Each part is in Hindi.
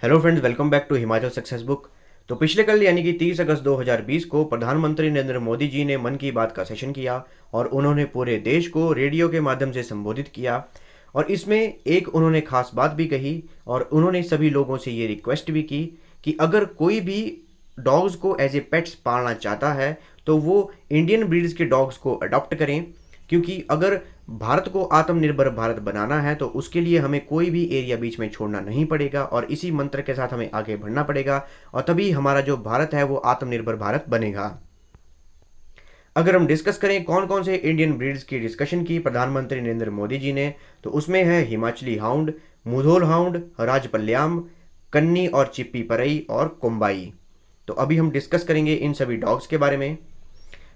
Hello friends, welcome back to Himachal success book. तो पिछले कल यानी कि 30 अगस्त 2020 को प्रधानमंत्री नरेंद्र मोदी जी ने मन की बात का सेशन किया और उन्होंने पूरे देश को रेडियो के माध्यम से संबोधित किया। और इसमें एक उन्होंने खास बात भी कही और उन्होंने सभी लोगों से ये रिक्वेस्ट भी की कि अगर कोई भी डॉग्स को एज ए पेट्स पालना चाहता है तो वो इंडियन ब्रीड्स के डॉग्स को अडॉप्ट करें, क्योंकि अगर भारत को आत्मनिर्भर भारत बनाना है तो उसके लिए हमें कोई भी एरिया बीच में छोड़ना नहीं पड़ेगा और इसी मंत्र के साथ हमें आगे बढ़ना पड़ेगा और तभी हमारा जो भारत है वो आत्मनिर्भर भारत बनेगा। अगर हम डिस्कस करें कौन कौन से इंडियन ब्रीड्स की डिस्कशन की प्रधानमंत्री नरेंद्र मोदी जी ने, तो उसमें है हिमाचली हाउंड, मुधोल हाउंड, राजपल्याम, कन्नी और चिप्पी परई और कोम्बाई। तो अभी हम डिस्कस करेंगे इन सभी डॉग्स के बारे में।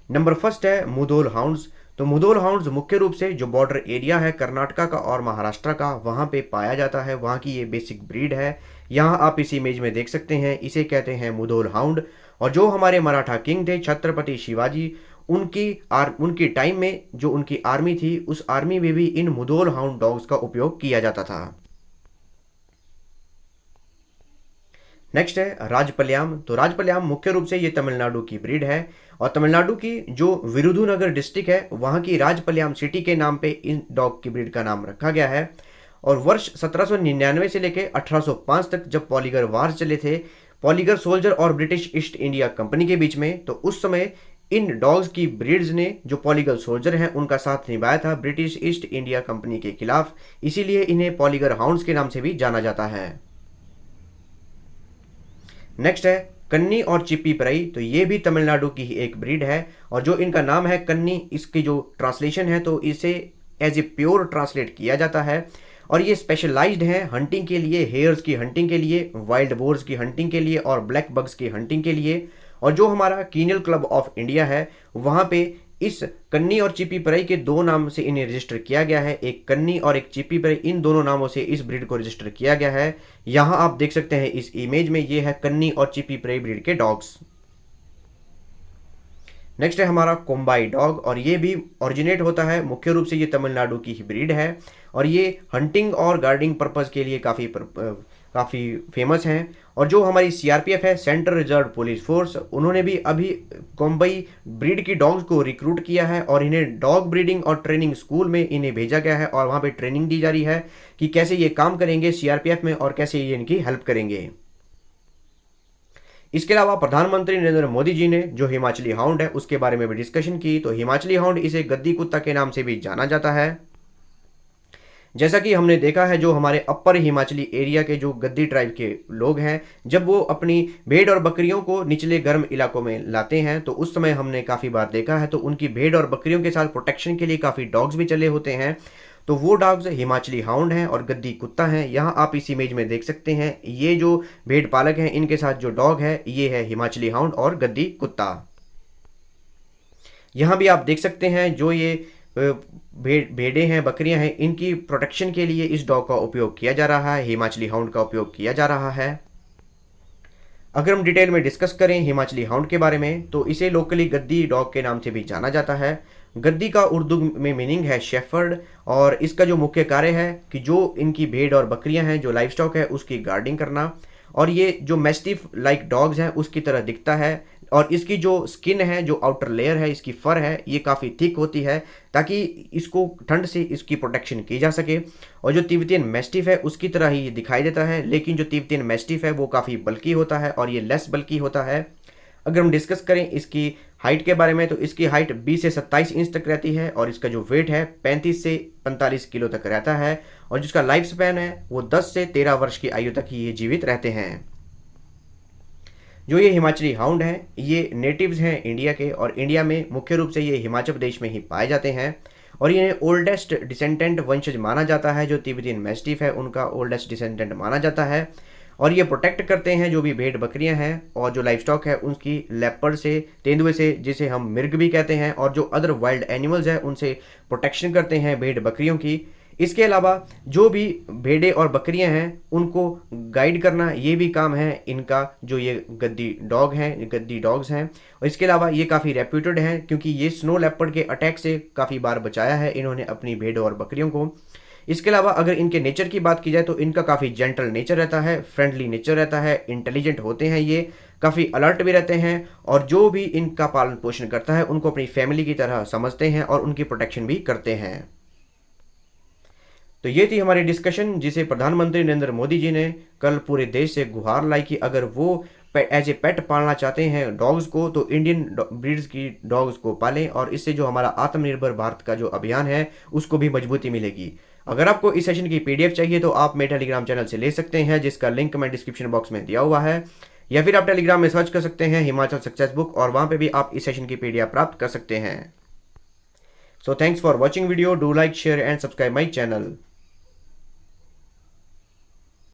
नंबर फर्स्ट है मुधोल हाउंड्स। तो मुधोल हाउंड्स मुख्य रूप से जो बॉर्डर एरिया है कर्नाटका का और महाराष्ट्र का वहाँ पे पाया जाता है, वहाँ की ये बेसिक ब्रीड है। यहाँ आप इस इमेज में देख सकते हैं, इसे कहते हैं मुधोल हाउंड। और जो हमारे मराठा किंग थे छत्रपति शिवाजी, उनकी टाइम में जो उनकी आर्मी थी उस आर्मी में भी इन मुधोल हाउंड डॉग्स का उपयोग किया जाता था। नेक्स्ट है राजपल्याम। तो राजपल्याम मुख्य रूप से ये तमिलनाडु की ब्रीड है और तमिलनाडु की जो विरुधुनगर डिस्ट्रिक्ट है वहाँ की राजपल्याम सिटी के नाम पे इन डॉग की ब्रीड का नाम रखा गया है। और वर्ष 1799 से लेकर 1805 तक जब पॉलीगर वार चले थे, पॉलीगर सोल्जर और ब्रिटिश ईस्ट इंडिया कंपनी के बीच में, तो उस समय इन डॉग्स की ब्रीड्स ने जो पॉलीगर सोल्जर हैं उनका साथ निभाया था ब्रिटिश ईस्ट इंडिया कंपनी के खिलाफ, इसीलिए इन्हें पॉलीगर हाउंड्स के नाम से भी जाना जाता है। नेक्स्ट है कन्नी और चिप्पी परई। तो ये भी तमिलनाडु की ही एक ब्रीड है और जो इनका नाम है कन्नी, इसकी जो ट्रांसलेशन है तो इसे एज ए प्योर ट्रांसलेट किया जाता है। और ये स्पेशलाइज्ड है हंटिंग के लिए, हेयर्स की हंटिंग के लिए, वाइल्ड बोर्स की हंटिंग के लिए और ब्लैक बग्स की हंटिंग के लिए। और जो हमारा कीनियल क्लब ऑफ इंडिया है वहाँ पे इस कन्नी और चिप्पी परई के दो नाम से इन्हें रजिस्टर किया गया है, एक कन्नी और एक चिप्पी परई, इन दोनों नामों से इस ब्रीड को रजिस्टर किया गया है। यहाँ आप देख सकते हैं इस इमेज में, ये है कन्नी और चिप्पी परई ब्रीड के डॉग्स। नेक्स्ट है हमारा कोम्बाई डॉग और ये भी ओरिजिनेट होता है, मुख्य रूप से ये तमिलनाडु की ही ब्रीड है और ये हंटिंग और गार्डिंग पर्पज़ के लिए काफ़ी फेमस हैं। और जो हमारी सीआरपीएफ है, सेंट्रल रिजर्व पुलिस फोर्स, उन्होंने भी अभी कोम्बाई ब्रीड की डॉग्स को रिक्रूट किया है और इन्हें डॉग ब्रीडिंग और ट्रेनिंग स्कूल में इन्हें भेजा गया है और वहाँ पे ट्रेनिंग दी जा रही है कि कैसे ये काम करेंगे सीआरपीएफ में और कैसे ये इनकी हेल्प करेंगे। इसके अलावा प्रधानमंत्री नरेंद्र मोदी जी ने जो हिमाचली हाउंड है उसके बारे में भी डिस्कशन की। तो हिमाचली हाउंड इसे गद्दी कुत्ता के नाम से भी जाना जाता है। जैसा कि हमने देखा है, जो हमारे अपर हिमाचली एरिया के जो गद्दी ट्राइब के लोग हैं, जब वो अपनी भेड़ और बकरियों को निचले गर्म इलाकों में लाते हैं तो उस समय हमने काफ़ी बार देखा है तो उनकी भेड़ और बकरियों के साथ प्रोटेक्शन के लिए काफ़ी डॉग्स भी चले होते हैं। तो वो डॉग्स हिमाचली हाउंड हैं और गद्दी कुत्ता हैं। यहाँ आप इस इमेज में देख सकते हैं, ये जो भेड़ पालक हैं इनके साथ जो डॉग है ये है हिमाचली हाउंड और गद्दी कुत्ता। यहाँ भी आप देख सकते हैं जो ये भेड़ें हैं, बकरियां हैं, इनकी प्रोटेक्शन के लिए इस डॉग का उपयोग किया जा रहा है, हिमाचली हाउंड का उपयोग किया जा रहा है। अगर हम डिटेल में डिस्कस करें हिमाचली हाउंड के बारे में तो इसे लोकली गद्दी डॉग के नाम से भी जाना जाता है। गद्दी का उर्दू में मीनिंग है शेफर्ड और इसका जो मुख्य कार्य है कि जो इनकी भेड़ और बकरियां हैं, जो लाइफ स्टॉक है, उसकी गार्डिंग करना। और ये जो मैस्टिफ लाइक डॉग्स हैं उसकी तरह दिखता है और इसकी जो स्किन है, जो आउटर लेयर है, इसकी फर है, ये काफ़ी थिक होती है ताकि इसको ठंड से इसकी प्रोटेक्शन की जा सके। और जो तिब्बतियन मैस्टिफ है उसकी तरह ही ये दिखाई देता है, लेकिन जो तिब्बतियन मैस्टिफ है वो काफ़ी बल्की होता है और ये लेस बल्की होता है। अगर हम डिस्कस करें इसकी हाइट के बारे में तो इसकी हाइट 20 से 27 इंच तक रहती है और इसका जो वेट है 35 से 45 किलो तक रहता है और जिसका लाइफ स्पैन है वो 10 से 13 वर्ष की आयु तक ही ये जीवित रहते हैं। जो ये हिमाचली हाउंड हैं ये नेटिव्स हैं इंडिया के और इंडिया में मुख्य रूप से ये हिमाचल प्रदेश में ही पाए जाते हैं और इन्हें ओल्डेस्ट डिसेंडेंट वंशज माना जाता है। जो तिब्बतियन मैस्टिफ है उनका ओल्डेस्ट डिसेंडेंट माना जाता है और ये प्रोटेक्ट करते हैं जो भी भेड़ बकरियां हैं और जो लाइफ स्टॉक है उनकी लेपर्ड से, तेंदुए से, जिसे हम मिर्ग भी कहते हैं, और जो अदर वाइल्ड एनिमल्स हैं उनसे प्रोटेक्शन करते हैं भेड़ बकरियों की। इसके अलावा जो भी भेड़ें और बकरियां हैं उनको गाइड करना ये भी काम है इनका, जो ये गद्दी डॉग्स हैं। और इसके अलावा ये काफ़ी रेप्यूटेड हैं क्योंकि ये स्नो लेपर्ड के अटैक से काफ़ी बार बचाया है इन्होंने अपनी भेड़ और बकरियों को। इसके अलावा अगर इनके नेचर की बात की जाए तो इनका काफ़ी जेंटल नेचर रहता है, फ्रेंडली नेचर रहता है, इंटेलिजेंट होते हैं, ये काफ़ी अलर्ट भी रहते हैं और जो भी इनका पालन पोषण करता है उनको अपनी फैमिली की तरह समझते हैं और उनकी प्रोटेक्शन भी करते हैं। तो ये थी हमारी डिस्कशन जिसे प्रधानमंत्री नरेंद्र मोदी जी ने कल पूरे देश से गुहार लाई कि अगर वो एज ए पेट पालना चाहते हैं डॉग्स को तो इंडियन ब्रीड्स की डॉग्स को पालें और इससे जो हमारा आत्मनिर्भर भारत का जो अभियान है उसको भी मजबूती मिलेगी। अगर आपको इस सेशन की पीडीएफ चाहिए तो आप मेरे टेलीग्राम चैनल से ले सकते हैं जिसका लिंक मैं डिस्क्रिप्शन बॉक्स में दिया हुआ है, या फिर आप टेलीग्राम में सर्च कर सकते हैं हिमाचल सक्सेस बुक और वहां पे भी आप इस सेशन की पीडीएफ प्राप्त कर सकते हैं। So thanks for watching video, do like share and subscribe my channel.